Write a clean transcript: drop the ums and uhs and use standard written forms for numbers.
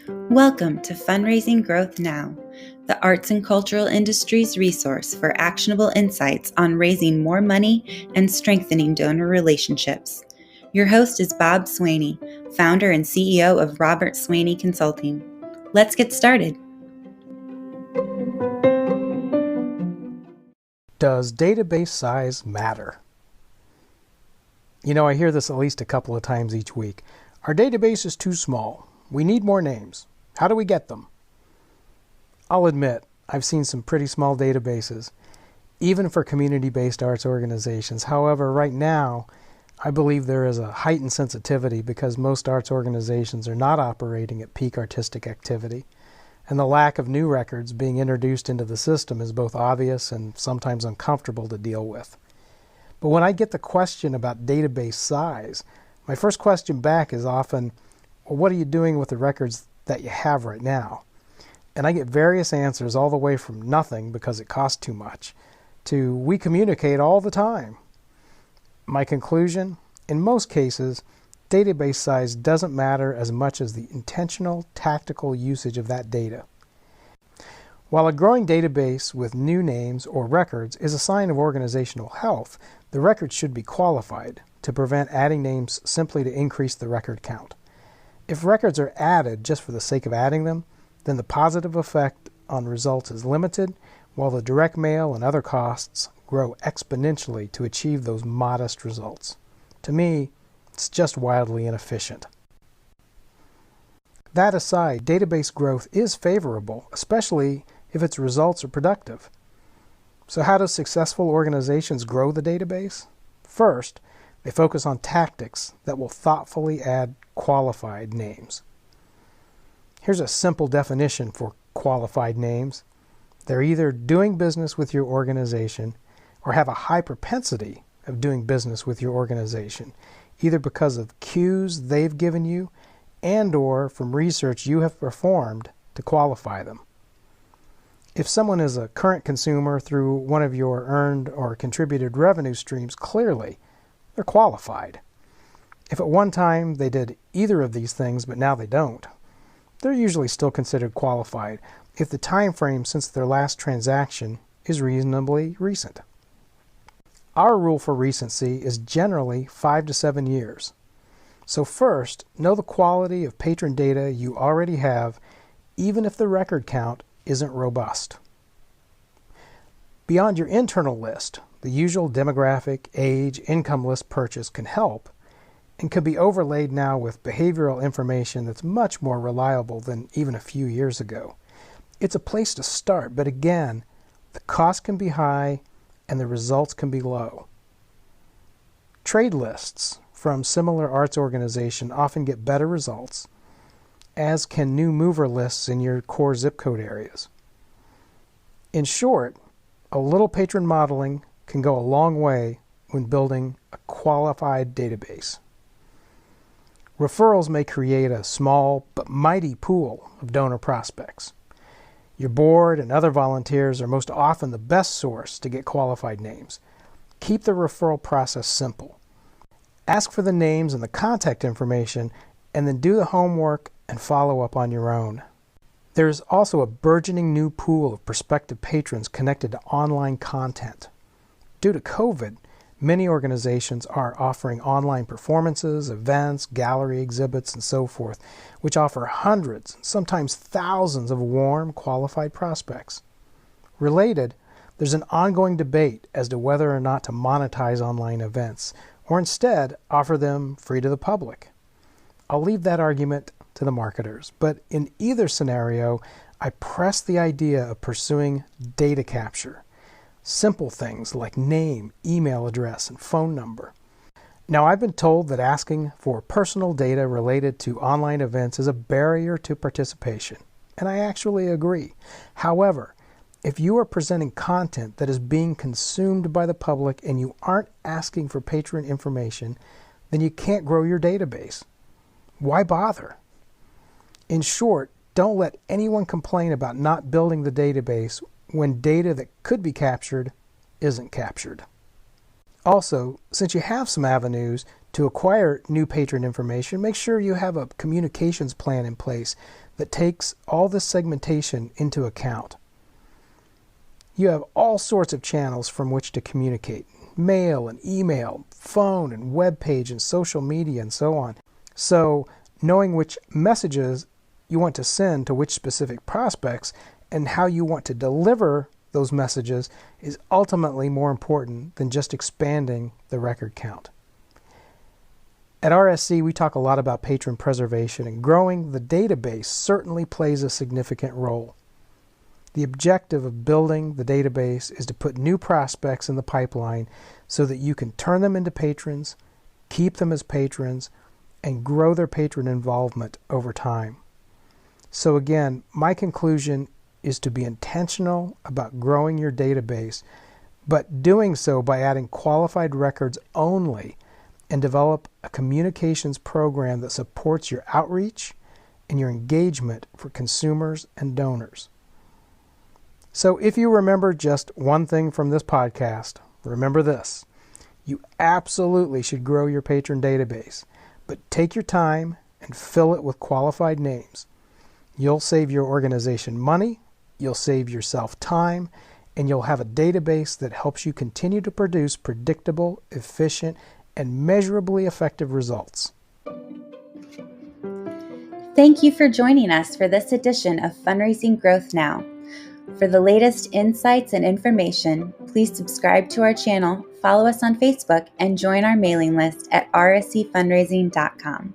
Welcome to Fundraising Growth Now, the arts and cultural industry's resource for actionable insights on raising more money and strengthening donor relationships. Your host is Bob Swaney, founder and CEO of Robert Swaney Consulting. Let's get started. Does database size matter? I hear this at least a couple of times each week. Our database is too small. We need more names. How do we get them? I'll admit, I've seen some pretty small databases, even for community-based arts organizations. However, right now, I believe there is a heightened sensitivity because most arts organizations are not operating at peak artistic activity, and the lack of new records being introduced into the system is both obvious and sometimes uncomfortable to deal with. But when I get the question about database size, my first question back is often, well, what are you doing with the records that you have right now? And I get various answers all the way from nothing because it costs too much to we communicate all the time. My conclusion, in most cases, database size doesn't matter as much as the intentional, tactical usage of that data. While a growing database with new names or records is a sign of organizational health, the record should be qualified to prevent adding names simply to increase the record count. If records are added just for the sake of adding them, then the positive effect on results is limited, while the direct mail and other costs grow exponentially to achieve those modest results. To me, it's just wildly inefficient. That aside, database growth is favorable, especially if its results are productive. So how do successful organizations grow the database? First, they focus on tactics that will thoughtfully add qualified names. Here's a simple definition for qualified names. They're either doing business with your organization or have a high propensity of doing business with your organization, either because of cues they've given you and/or from research you have performed to qualify them. If someone is a current consumer through one of your earned or contributed revenue streams, clearly they're qualified. If at one time they did either of these things but now they don't, they're usually still considered qualified if the time frame since their last transaction is reasonably recent. Our rule for recency is generally 5 to 7 years. So first, know the quality of patron data you already have, even if the record count isn't robust. Beyond your internal list, the usual demographic, age, income list purchase can help and could be overlaid now with behavioral information that's much more reliable than even a few years ago. It's a place to start, but again, the cost can be high and the results can be low. Trade lists from similar arts organizations often get better results, as can new mover lists in your core zip code areas. In short, a little patron modeling can go a long way when building a qualified database. Referrals may create a small but mighty pool of donor prospects. Your board and other volunteers are most often the best source to get qualified names. Keep the referral process simple. Ask for the names and the contact information, and then do the homework and follow up on your own. There is also a burgeoning new pool of prospective patrons connected to online content. Due to COVID, many organizations are offering online performances, events, gallery exhibits, and so forth, which offer hundreds, sometimes thousands of warm, qualified prospects. Related, there's an ongoing debate as to whether or not to monetize online events, or instead offer them free to the public. I'll leave that argument to the marketers, but in either scenario, I press the idea of pursuing data capture. Simple things like name, email address, and phone number. Now, I've been told that asking for personal data related to online events is a barrier to participation, and I actually agree. However, if you are presenting content that is being consumed by the public and you aren't asking for patron information, then you can't grow your database. Why bother? In short, don't let anyone complain about not building the database when data that could be captured isn't captured. Also, since you have some avenues, To acquire new patron information, make sure you have a communications plan in place that takes all this segmentation into account. You have all sorts of channels from which to communicate: mail and email, phone and web page and social media and so on. So knowing which messages you want to send to which specific prospects and how you want to deliver those messages is ultimately more important than just expanding the record count. At RSC, we talk a lot about patron preservation, and growing the database certainly plays a significant role. The objective of building the database is to put new prospects in the pipeline so that you can turn them into patrons, keep them as patrons, and grow their patron involvement over time. So again, my conclusion is to be intentional about growing your database, but doing so by adding qualified records only, and develop a communications program that supports your outreach and your engagement for consumers and donors. So if you remember just one thing from this podcast, remember this: you absolutely should grow your patron database, but take your time and fill it with qualified names. You'll save your organization money, you'll save yourself time, and you'll have a database that helps you continue to produce predictable, efficient, and measurably effective results. Thank you for joining us for this edition of Fundraising Growth Now. For the latest insights and information, please subscribe to our channel, follow us on Facebook, and join our mailing list at rscfundraising.com.